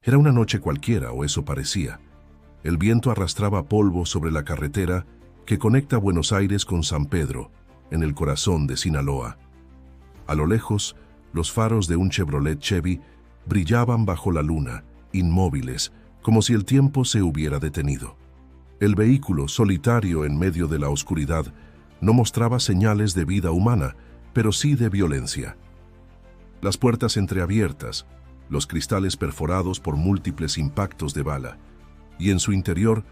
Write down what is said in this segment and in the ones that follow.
Era una noche cualquiera, o eso parecía. El viento arrastraba polvo sobre la carretera que conecta Buenos Aires con San Pedro, en el corazón de Sinaloa. A lo lejos, los faros de un Chevrolet Chevy brillaban bajo la luna, inmóviles, como si el tiempo se hubiera detenido. El vehículo, solitario en medio de la oscuridad, no mostraba señales de vida humana, pero sí de violencia. Las puertas entreabiertas, los cristales perforados por múltiples impactos de bala, y en su interior,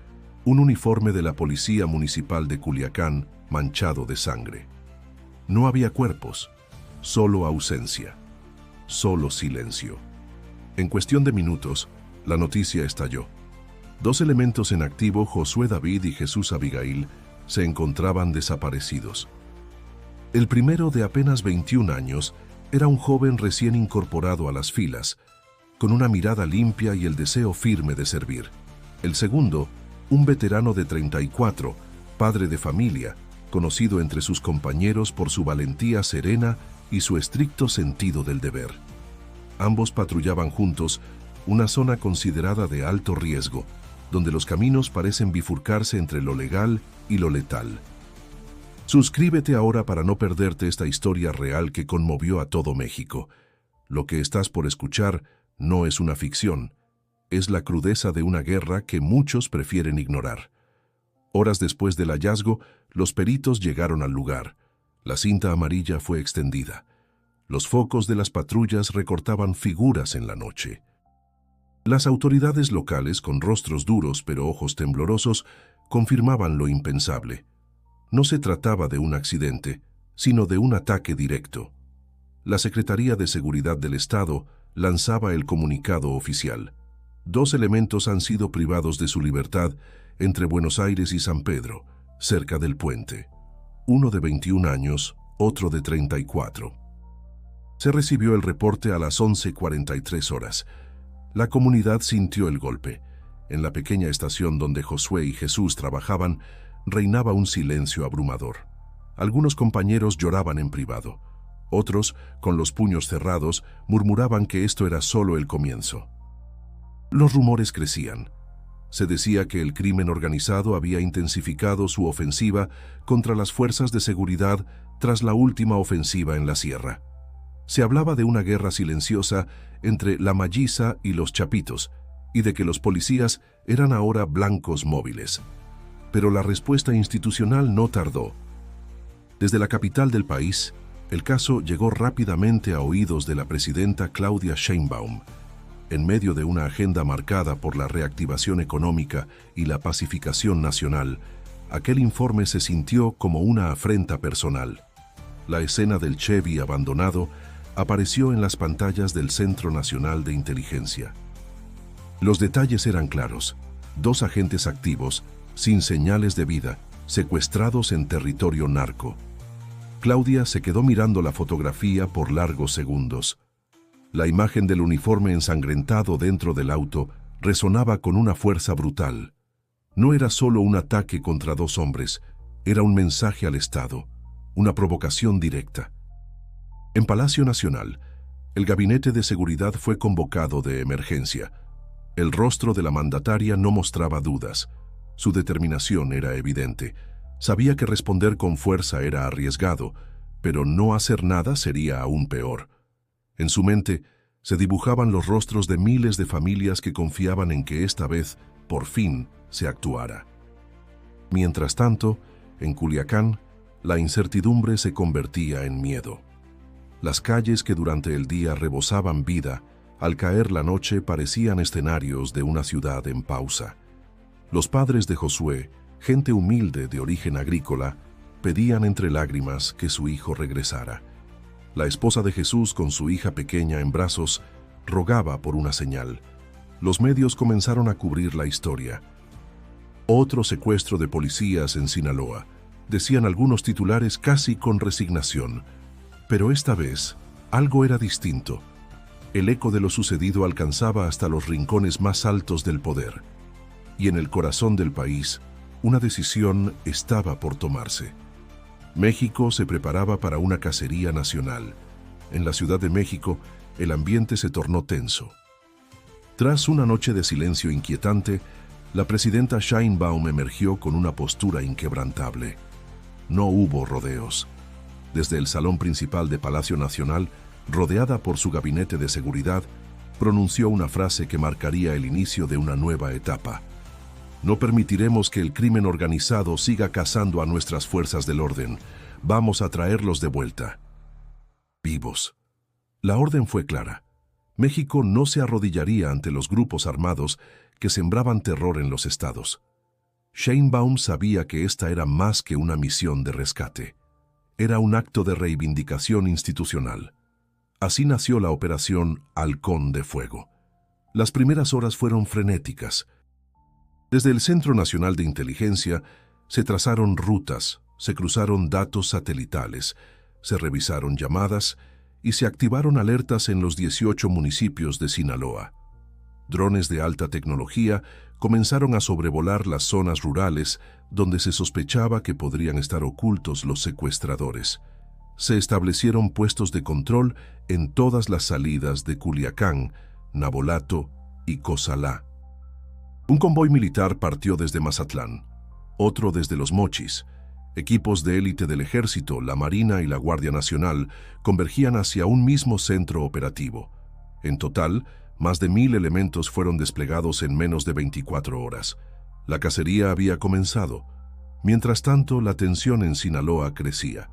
un uniforme de la Policía Municipal de Culiacán manchado de sangre. No había cuerpos, solo ausencia, solo silencio. En cuestión de minutos, la noticia estalló. 2 elementos en activo, Josué David y Jesús Abigail, se encontraban desaparecidos. El primero, de apenas 21 años, era un joven recién incorporado a las filas, con una mirada limpia y el deseo firme de servir. El segundo, un veterano de 34, padre de familia, conocido entre sus compañeros por su valentía serena y su estricto sentido del deber. Ambos patrullaban juntos una zona considerada de alto riesgo, donde los caminos parecen bifurcarse entre lo legal y lo letal. Suscríbete ahora para no perderte esta historia real que conmovió a todo México. Lo que estás por escuchar no es una ficción, es la crudeza de una guerra que muchos prefieren ignorar. Horas después del hallazgo, los peritos llegaron al lugar. La cinta amarilla fue extendida. Los focos de las patrullas recortaban figuras en la noche. Las autoridades locales, con rostros duros pero ojos temblorosos, confirmaban lo impensable. No se trataba de un accidente, sino de un ataque directo. La Secretaría de Seguridad del Estado lanzaba el comunicado oficial. 2 elementos han sido privados de su libertad entre Buenos Aires y San Pedro, cerca del puente. Uno de 21 años, otro de 34. Se recibió el reporte a las 11:43 horas. La comunidad sintió el golpe. En la pequeña estación donde Josué y Jesús trabajaban, reinaba un silencio abrumador. Algunos compañeros lloraban en privado. Otros, con los puños cerrados, murmuraban que esto era solo el comienzo. Los rumores crecían. Se decía que el crimen organizado había intensificado su ofensiva contra las fuerzas de seguridad tras la última ofensiva en la sierra. Se hablaba de una guerra silenciosa entre la Malliza y los Chapitos, y de que los policías eran ahora blancos móviles. Pero la respuesta institucional no tardó. Desde la capital del país, el caso llegó rápidamente a oídos de la presidenta Claudia Sheinbaum. En medio de una agenda marcada por la reactivación económica y la pacificación nacional, aquel informe se sintió como una afrenta personal. La escena del Chevy abandonado apareció en las pantallas del Centro Nacional de Inteligencia. Los detalles eran claros: 2 agentes activos, sin señales de vida, secuestrados en territorio narco. Claudia se quedó mirando la fotografía por largos segundos. La imagen del uniforme ensangrentado dentro del auto resonaba con una fuerza brutal. No era solo un ataque contra 2 hombres, era un mensaje al Estado, una provocación directa. En Palacio Nacional, el Gabinete de Seguridad fue convocado de emergencia. El rostro de la mandataria no mostraba dudas. Su determinación era evidente. Sabía que responder con fuerza era arriesgado, pero no hacer nada sería aún peor. En su mente se dibujaban los rostros de miles de familias que confiaban en que esta vez, por fin, se actuara. Mientras tanto, en Culiacán, la incertidumbre se convertía en miedo. Las calles que durante el día rebosaban vida, al caer la noche parecían escenarios de una ciudad en pausa. Los padres de Josué, gente humilde de origen agrícola, pedían entre lágrimas que su hijo regresara. La esposa de Jesús, con su hija pequeña en brazos, rogaba por una señal. Los medios comenzaron a cubrir la historia. Otro secuestro de policías en Sinaloa, decían algunos titulares casi con resignación. Pero esta vez, algo era distinto. El eco de lo sucedido alcanzaba hasta los rincones más altos del poder. Y en el corazón del país, una decisión estaba por tomarse. México se preparaba para una cacería nacional. En la Ciudad de México, el ambiente se tornó tenso. Tras una noche de silencio inquietante, la presidenta Sheinbaum emergió con una postura inquebrantable. No hubo rodeos. Desde el salón principal de Palacio Nacional, rodeada por su gabinete de seguridad, pronunció una frase que marcaría el inicio de una nueva etapa. No permitiremos que el crimen organizado siga cazando a nuestras fuerzas del orden. Vamos a traerlos de vuelta. Vivos. La orden fue clara. México no se arrodillaría ante los grupos armados que sembraban terror en los estados. Sheinbaum sabía que esta era más que una misión de rescate. Era un acto de reivindicación institucional. Así nació la operación Halcón de Fuego. Las primeras horas fueron frenéticas. Desde el Centro Nacional de Inteligencia se trazaron rutas, se cruzaron datos satelitales, se revisaron llamadas y se activaron alertas en los 18 municipios de Sinaloa. Drones de alta tecnología comenzaron a sobrevolar las zonas rurales donde se sospechaba que podrían estar ocultos los secuestradores. Se establecieron puestos de control en todas las salidas de Culiacán, Navolato y Cozalá. Un convoy militar partió desde Mazatlán, otro desde Los Mochis. Equipos de élite del Ejército, la Marina y la Guardia Nacional convergían hacia un mismo centro operativo. En total, más de 1,000 elementos fueron desplegados en menos de 24 horas. La cacería había comenzado. Mientras tanto, la tensión en Sinaloa crecía.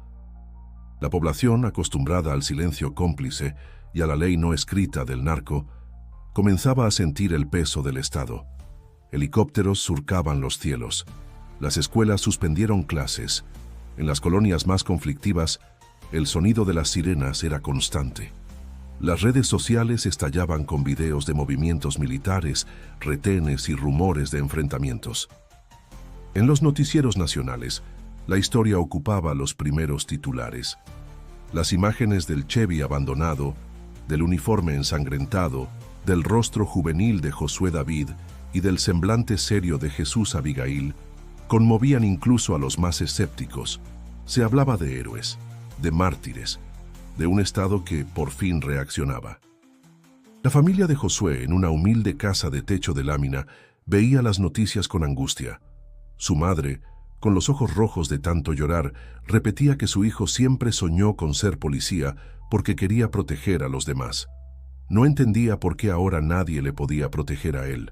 La población, acostumbrada al silencio cómplice y a la ley no escrita del narco, comenzaba a sentir el peso del Estado. Helicópteros surcaban los cielos. Las escuelas suspendieron clases. En las colonias más conflictivas, el sonido de las sirenas era constante. Las redes sociales estallaban con videos de movimientos militares, retenes y rumores de enfrentamientos. En los noticieros nacionales, la historia ocupaba los primeros titulares. Las imágenes del Chevy abandonado, del uniforme ensangrentado, del rostro juvenil de Josué David y del semblante serio de Jesús Abigail conmovían incluso a los más escépticos. Se hablaba de héroes, de mártires, de un Estado que por fin reaccionaba. La familia de Josué, en una humilde casa de techo de lámina, veía las noticias con angustia. Su madre, con los ojos rojos de tanto llorar, repetía que su hijo siempre soñó con ser policía porque quería proteger a los demás. No entendía por qué ahora nadie le podía proteger a él.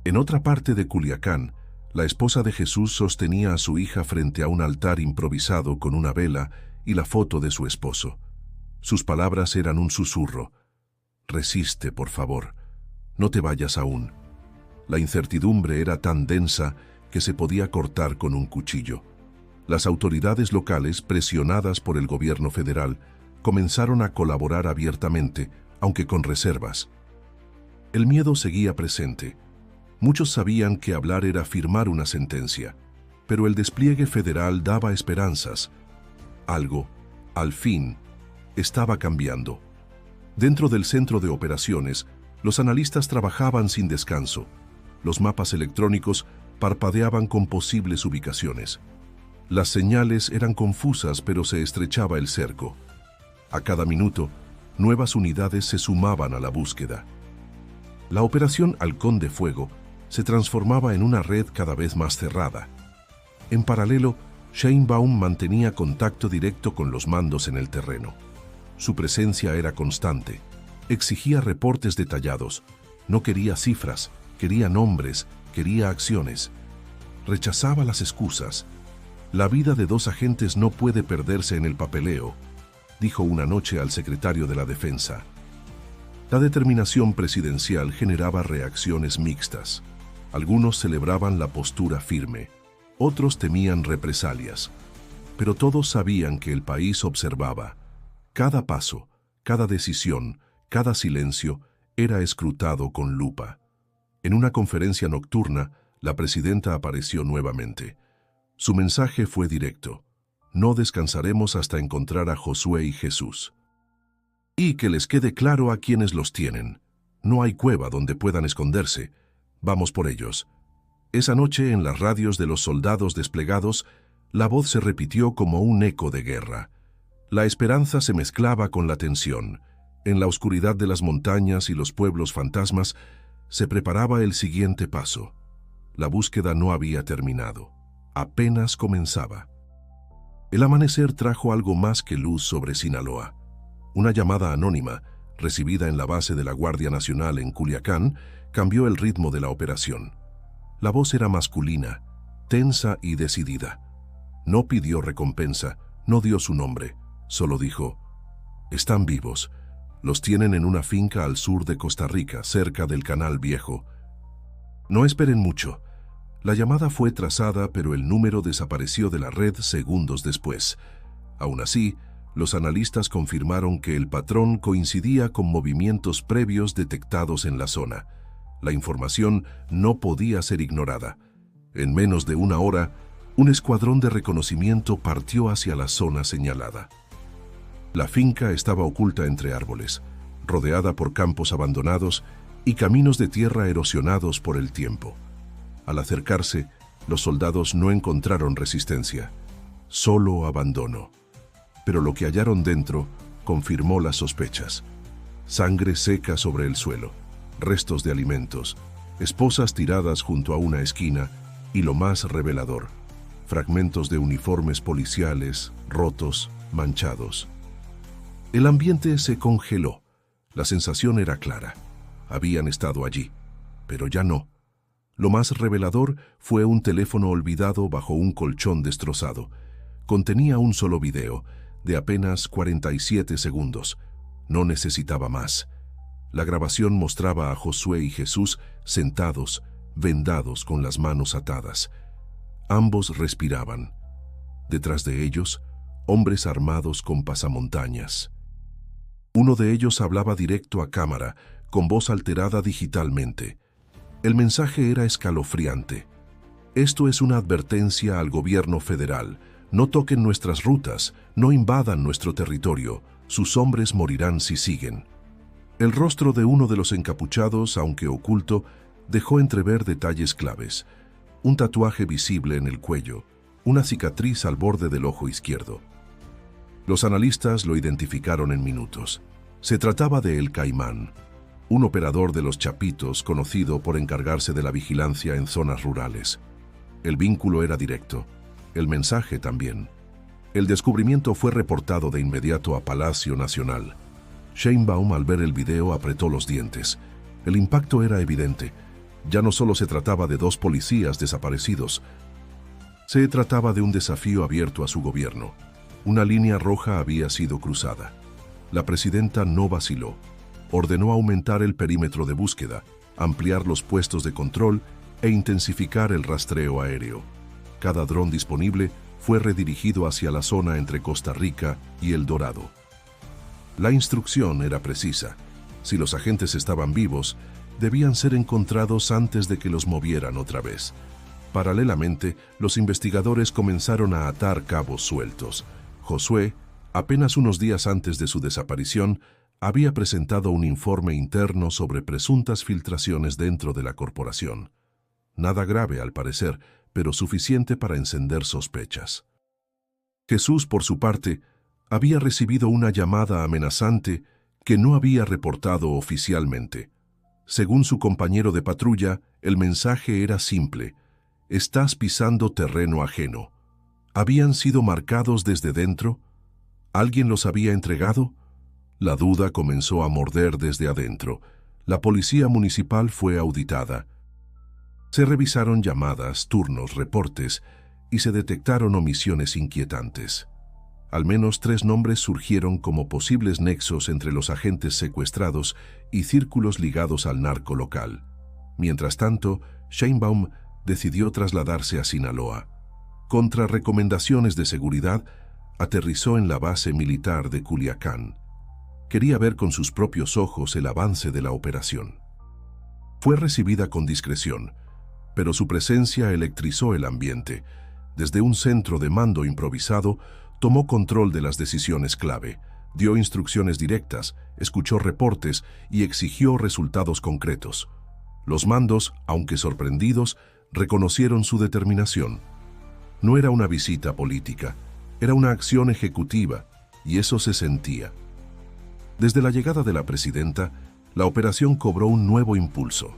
En otra parte de Culiacán, la esposa de Jesús sostenía a su hija frente a un altar improvisado con una vela y la foto de su esposo. Sus palabras eran un susurro. «Resiste, por favor. No te vayas aún». La incertidumbre era tan densa que se podía cortar con un cuchillo. Las autoridades locales, presionadas por el gobierno federal, comenzaron a colaborar abiertamente, aunque con reservas. El miedo seguía presente. Muchos sabían que hablar era firmar una sentencia, pero el despliegue federal daba esperanzas. Algo, al fin, estaba cambiando. Dentro del centro de operaciones, los analistas trabajaban sin descanso. Los mapas electrónicos parpadeaban con posibles ubicaciones. Las señales eran confusas, pero se estrechaba el cerco. A cada minuto, nuevas unidades se sumaban a la búsqueda. La operación Halcón de Fuego se transformaba en una red cada vez más cerrada. En paralelo, Sheinbaum mantenía contacto directo con los mandos en el terreno. Su presencia era constante. Exigía reportes detallados. No quería cifras, quería nombres, quería acciones. Rechazaba las excusas. La vida de 2 agentes no puede perderse en el papeleo, dijo una noche al secretario de la Defensa. La determinación presidencial generaba reacciones mixtas. Algunos celebraban la postura firme, otros temían represalias, pero todos sabían que el país observaba. Cada paso, cada decisión, cada silencio era escrutado con lupa. En una conferencia nocturna, la presidenta apareció nuevamente. Su mensaje fue directo: no descansaremos hasta encontrar a Josué y Jesús. Y que les quede claro a quienes los tienen: no hay cueva donde puedan esconderse. Vamos por ellos. Esa noche, en las radios de los soldados desplegados, la voz se repitió como un eco de guerra. La esperanza se mezclaba con la tensión. En la oscuridad de las montañas y los pueblos fantasmas, se preparaba el siguiente paso. La búsqueda no había terminado. Apenas comenzaba. El amanecer trajo algo más que luz sobre Sinaloa. Una llamada anónima, recibida en la base de la Guardia Nacional en Culiacán, cambió el ritmo de la operación. La voz era masculina, tensa y decidida. No pidió recompensa, no dio su nombre, solo dijo: «Están vivos. Los tienen en una finca al sur de Costa Rica, cerca del Canal Viejo. No esperen mucho». La llamada fue trazada, pero el número desapareció de la red segundos después. Aún así, los analistas confirmaron que el patrón coincidía con movimientos previos detectados en la zona. La información no podía ser ignorada. En menos de una hora, un escuadrón de reconocimiento partió hacia la zona señalada. La finca estaba oculta entre árboles, rodeada por campos abandonados y caminos de tierra erosionados por el tiempo. Al acercarse, los soldados no encontraron resistencia, solo abandono. Pero lo que hallaron dentro confirmó las sospechas. Sangre seca sobre el suelo, restos de alimentos, esposas tiradas junto a una esquina y, lo más revelador, fragmentos de uniformes policiales rotos, manchados. El ambiente se congeló. La sensación era clara. Habían estado allí, pero ya no. Lo más revelador fue un teléfono olvidado bajo un colchón destrozado. Contenía un solo video, de apenas 47 segundos. No necesitaba más. La grabación mostraba a Josué y Jesús sentados, vendados con las manos atadas. Ambos respiraban. Detrás de ellos, hombres armados con pasamontañas. Uno de ellos hablaba directo a cámara, con voz alterada digitalmente. El mensaje era escalofriante. Esto es una advertencia al gobierno federal. No toquen nuestras rutas, no invadan nuestro territorio. Sus hombres morirán si siguen. El rostro de uno de los encapuchados, aunque oculto, dejó entrever detalles claves. Un tatuaje visible en el cuello, una cicatriz al borde del ojo izquierdo. Los analistas lo identificaron en minutos. Se trataba de El Caimán, un operador de los Chapitos conocido por encargarse de la vigilancia en zonas rurales. El vínculo era directo, el mensaje también. El descubrimiento fue reportado de inmediato a Palacio Nacional. Sheinbaum, al ver el video, apretó los dientes. El impacto era evidente. Ya no solo se trataba de dos policías desaparecidos, se trataba de un desafío abierto a su gobierno. Una línea roja había sido cruzada. La presidenta no vaciló. Ordenó aumentar el perímetro de búsqueda, ampliar los puestos de control e intensificar el rastreo aéreo. Cada dron disponible fue redirigido hacia la zona entre Costa Rica y El Dorado. La instrucción era precisa. Si los agentes estaban vivos, debían ser encontrados antes de que los movieran otra vez. Paralelamente, los investigadores comenzaron a atar cabos sueltos. Josué, apenas unos días antes de su desaparición, había presentado un informe interno sobre presuntas filtraciones dentro de la corporación. Nada grave, al parecer, pero suficiente para encender sospechas. Jesús, por su parte, había recibido una llamada amenazante que no había reportado oficialmente. Según su compañero de patrulla, el mensaje era simple: «Estás pisando terreno ajeno». ¿Habían sido marcados desde dentro? ¿Alguien los había entregado? La duda comenzó a morder desde adentro. La policía municipal fue auditada. Se revisaron llamadas, turnos, reportes y se detectaron omisiones inquietantes. Al menos 3 nombres surgieron como posibles nexos entre los agentes secuestrados y círculos ligados al narco local. Mientras tanto, Sheinbaum decidió trasladarse a Sinaloa. Contra recomendaciones de seguridad, aterrizó en la base militar de Culiacán. Quería ver con sus propios ojos el avance de la operación. Fue recibida con discreción, pero su presencia electrizó el ambiente. Desde un centro de mando improvisado, tomó control de las decisiones clave, dio instrucciones directas, escuchó reportes y exigió resultados concretos. Los mandos, aunque sorprendidos, reconocieron su determinación. No era una visita política, era una acción ejecutiva, y eso se sentía. Desde la llegada de la presidenta, la operación cobró un nuevo impulso.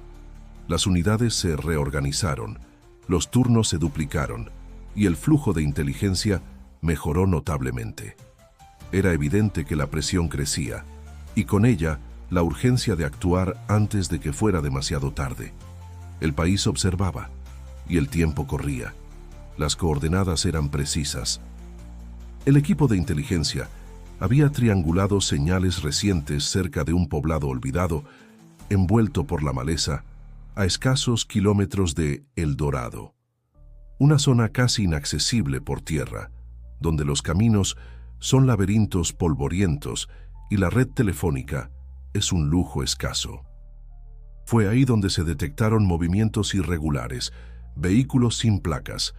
Las unidades se reorganizaron, los turnos se duplicaron y el flujo de inteligencia mejoró notablemente. Era evidente que la presión crecía y con ella la urgencia de actuar antes de que fuera demasiado tarde. El país observaba y el tiempo corría. Las coordenadas eran precisas. El equipo de inteligencia había triangulado señales recientes cerca de un poblado olvidado, envuelto por la maleza, a escasos kilómetros de El Dorado. Una zona casi inaccesible por tierra, donde los caminos son laberintos polvorientos y la red telefónica es un lujo escaso. Fue ahí donde se detectaron movimientos irregulares, vehículos sin placas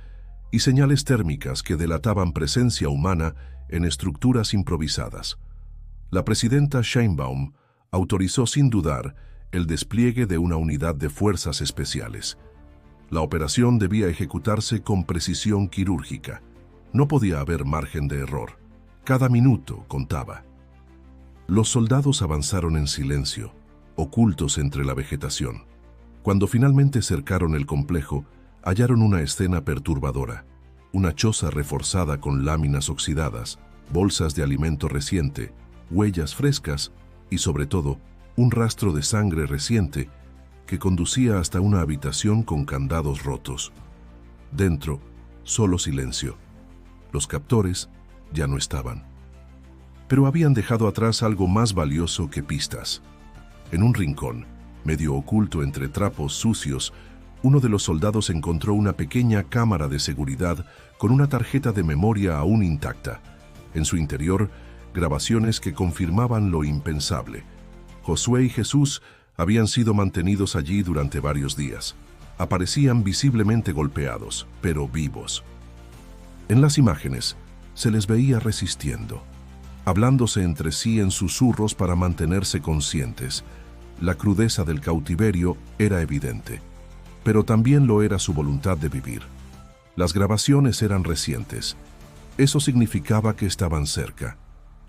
y señales térmicas que delataban presencia humana en estructuras improvisadas. La presidenta Sheinbaum autorizó sin dudar el despliegue de una unidad de fuerzas especiales. La operación debía ejecutarse con precisión quirúrgica. No podía haber margen de error. Cada minuto contaba. Los soldados avanzaron en silencio, ocultos entre la vegetación. Cuando finalmente cercaron el complejo, hallaron una escena perturbadora. Una choza reforzada con láminas oxidadas, bolsas de alimento reciente, huellas frescas y, sobre todo, un rastro de sangre reciente que conducía hasta una habitación con candados rotos. Dentro, solo silencio. Los captores ya no estaban. Pero habían dejado atrás algo más valioso que pistas. En un rincón, medio oculto entre trapos sucios, uno de los soldados encontró una pequeña cámara de seguridad con una tarjeta de memoria aún intacta. En su interior, grabaciones que confirmaban lo impensable. Josué y Jesús habían sido mantenidos allí durante varios días. Aparecían visiblemente golpeados, pero vivos. En las imágenes, se les veía resistiendo, hablándose entre sí en susurros para mantenerse conscientes. La crudeza del cautiverio era evidente, pero también lo era su voluntad de vivir. Las grabaciones eran recientes. Eso significaba que estaban cerca,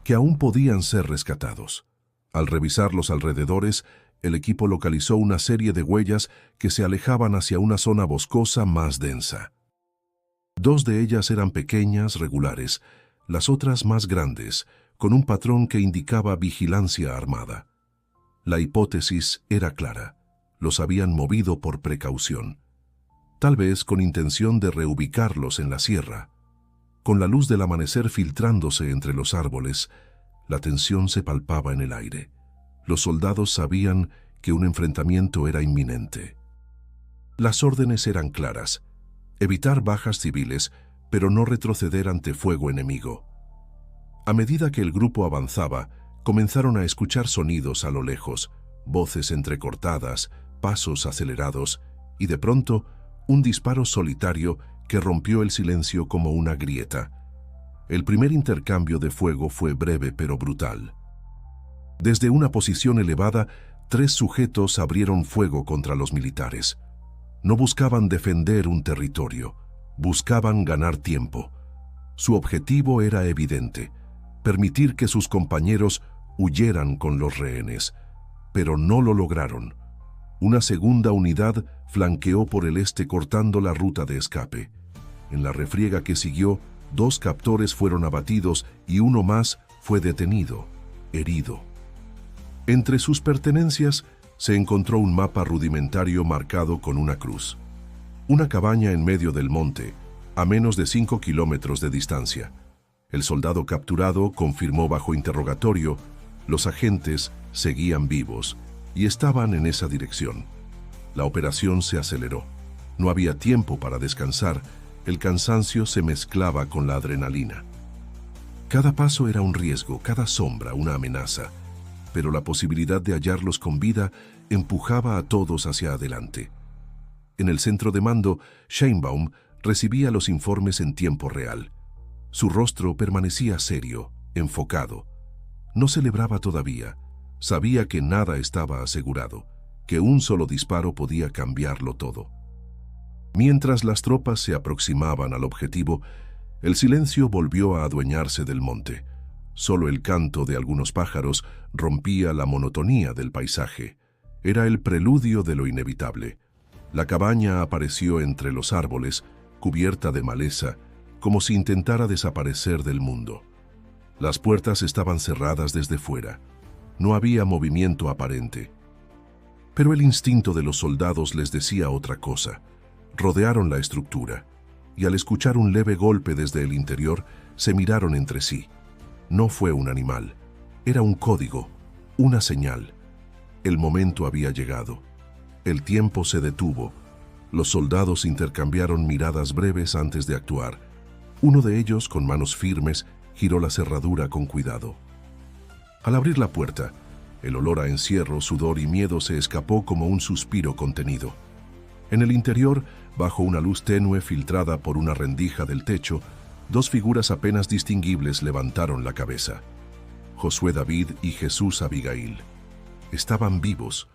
que aún podían ser rescatados. Al revisar los alrededores, el equipo localizó una serie de huellas que se alejaban hacia una zona boscosa más densa. Dos de ellas eran pequeñas, regulares, las otras más grandes, con un patrón que indicaba vigilancia armada. La hipótesis era clara. Los habían movido por precaución, tal vez con intención de reubicarlos en la sierra. Con la luz del amanecer filtrándose entre los árboles, la tensión se palpaba en el aire. Los soldados sabían que un enfrentamiento era inminente. Las órdenes eran claras: evitar bajas civiles, pero no retroceder ante fuego enemigo. A medida que el grupo avanzaba, comenzaron a escuchar sonidos a lo lejos, voces entrecortadas, pasos acelerados y de pronto un disparo solitario que rompió el silencio como una grieta. El primer intercambio de fuego fue breve pero brutal. Desde una posición elevada, 3 sujetos abrieron fuego contra los militares. No buscaban defender un territorio, buscaban ganar tiempo. Su objetivo era evidente: permitir que sus compañeros huyeran con los rehenes, pero no lo lograron. Una segunda unidad flanqueó por el este cortando la ruta de escape. En la refriega que siguió, 2 captores fueron abatidos y uno más fue detenido, herido. Entre sus pertenencias se encontró un mapa rudimentario marcado con una cruz. Una cabaña en medio del monte, a menos de 5 kilómetros de distancia. El soldado capturado confirmó bajo interrogatorio: los agentes seguían vivos y estaban en esa dirección. La operación se aceleró. No había tiempo para descansar. El cansancio se mezclaba con la adrenalina. Cada paso era un riesgo, cada sombra una amenaza, pero la posibilidad de hallarlos con vida empujaba a todos hacia adelante. En el centro de mando, Sheinbaum recibía los informes en tiempo real. Su rostro permanecía serio, enfocado. No celebraba todavía. Sabía que nada estaba asegurado, que un solo disparo podía cambiarlo todo. Mientras las tropas se aproximaban al objetivo, el silencio volvió a adueñarse del monte. Solo el canto de algunos pájaros rompía la monotonía del paisaje. Era el preludio de lo inevitable. La cabaña apareció entre los árboles, cubierta de maleza, como si intentara desaparecer del mundo. Las puertas estaban cerradas desde fuera. No había movimiento aparente. Pero el instinto de los soldados les decía otra cosa. Rodearon la estructura, y al escuchar un leve golpe desde el interior, se miraron entre sí. No fue un animal, era un código, una señal. El momento había llegado. El tiempo se detuvo. Los soldados intercambiaron miradas breves antes de actuar. Uno de ellos, con manos firmes, giró la cerradura con cuidado. Al abrir la puerta, el olor a encierro, sudor y miedo se escapó como un suspiro contenido. En el interior, bajo una luz tenue filtrada por una rendija del techo, dos figuras apenas distinguibles levantaron la cabeza. Josué David y Jesús Abigail. Estaban vivos.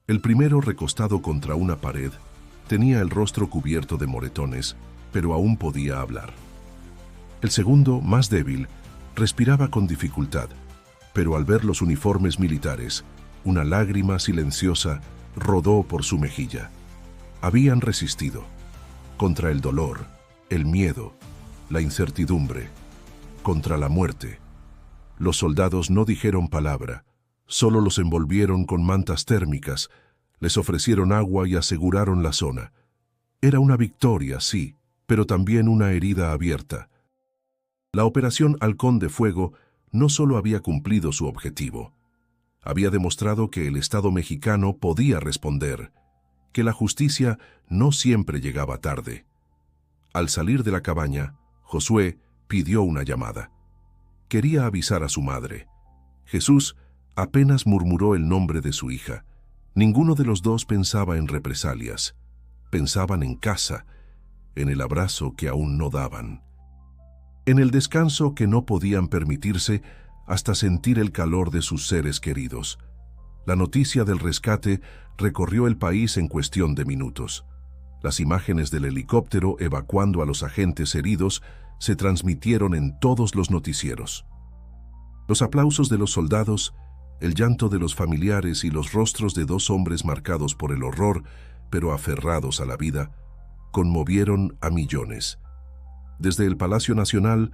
El primero, recostado contra una pared, tenía el rostro cubierto de moretones, pero aún podía hablar. El segundo, más débil, respiraba con dificultad, pero al ver los uniformes militares, una lágrima silenciosa rodó por su mejilla. Habían resistido contra el dolor, el miedo, la incertidumbre, contra la muerte. Los soldados no dijeron palabra, solo los envolvieron con mantas térmicas, les ofrecieron agua y aseguraron la zona. Era una victoria, sí, pero también una herida abierta. La operación Halcón de Fuego no solo había cumplido su objetivo, había demostrado que el Estado mexicano podía responder, que la justicia no siempre llegaba tarde. Al salir de la cabaña, Josué pidió una llamada. Quería avisar a su madre. Jesús apenas murmuró el nombre de su hija. Ninguno de los dos pensaba en represalias. Pensaban en casa, en el abrazo que aún no daban, en el descanso que no podían permitirse hasta sentir el calor de sus seres queridos. La noticia del rescate recorrió el país en cuestión de minutos. Las imágenes del helicóptero evacuando a los agentes heridos se transmitieron en todos los noticieros. Los aplausos de los soldados, el llanto de los familiares y los rostros de dos hombres marcados por el horror, pero aferrados a la vida, conmovieron a millones. Desde el Palacio Nacional,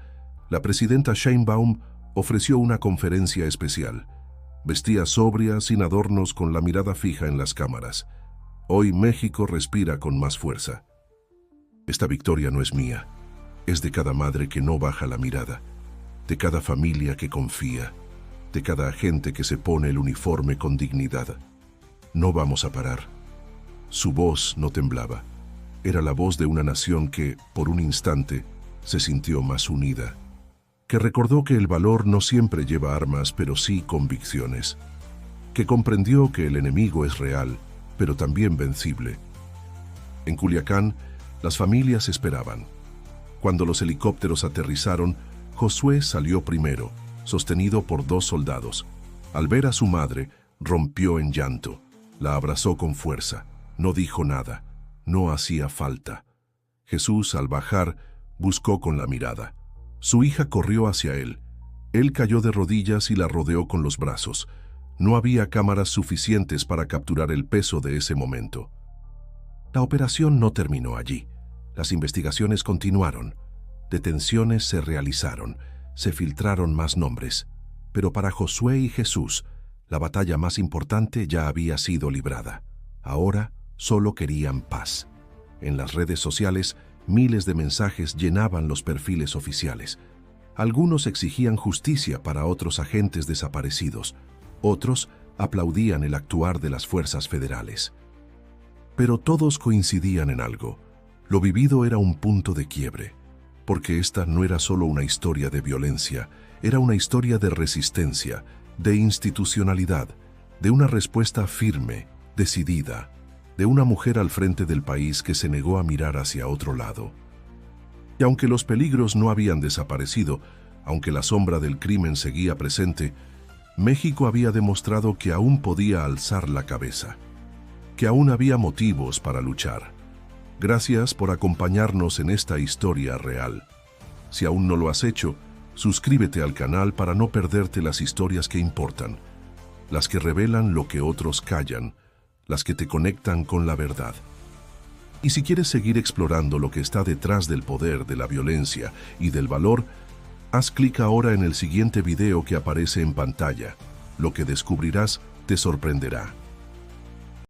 la presidenta Sheinbaum ofreció una conferencia especial. Vestía sobria, sin adornos, con la mirada fija en las cámaras. Hoy México respira con más fuerza. Esta victoria no es mía, es de cada madre que no baja la mirada, de cada familia que confía, de cada agente que se pone el uniforme con dignidad. No vamos a parar. Su voz no temblaba. Era la voz de una nación que, por un instante, se sintió más unida, que recordó que el valor no siempre lleva armas, pero sí convicciones, que comprendió que el enemigo es real, pero también vencible. En Culiacán, las familias esperaban. Cuando los helicópteros aterrizaron, Josué salió primero, sostenido por dos soldados. Al ver a su madre, rompió en llanto. La abrazó con fuerza. No dijo nada. No hacía falta. Jesús, al bajar, buscó con la mirada. Su hija corrió hacia él. Él cayó de rodillas y la rodeó con los brazos. No había cámaras suficientes para capturar el peso de ese momento. La operación no terminó allí. Las investigaciones continuaron. Detenciones se realizaron. Se filtraron más nombres. Pero para Josué y Jesús, la batalla más importante ya había sido librada. Ahora solo querían paz. En las redes sociales, miles de mensajes llenaban los perfiles oficiales. Algunos exigían justicia para otros agentes desaparecidos. Otros aplaudían el actuar de las fuerzas federales. Pero todos coincidían en algo. Lo vivido era un punto de quiebre, porque esta no era solo una historia de violencia, era una historia de resistencia, de institucionalidad, de una respuesta firme, decidida, de una mujer al frente del país que se negó a mirar hacia otro lado. Y aunque los peligros no habían desaparecido, aunque la sombra del crimen seguía presente, México había demostrado que aún podía alzar la cabeza, que aún había motivos para luchar. Gracias por acompañarnos en esta historia real. Si aún no lo has hecho, Suscríbete al canal para no perderte las historias que importan, las que revelan lo que otros callan, las que te conectan con la verdad. Y si quieres seguir explorando lo que está detrás del poder, de la violencia y del valor, haz clic ahora en el siguiente video que aparece en pantalla. Lo que descubrirás te sorprenderá.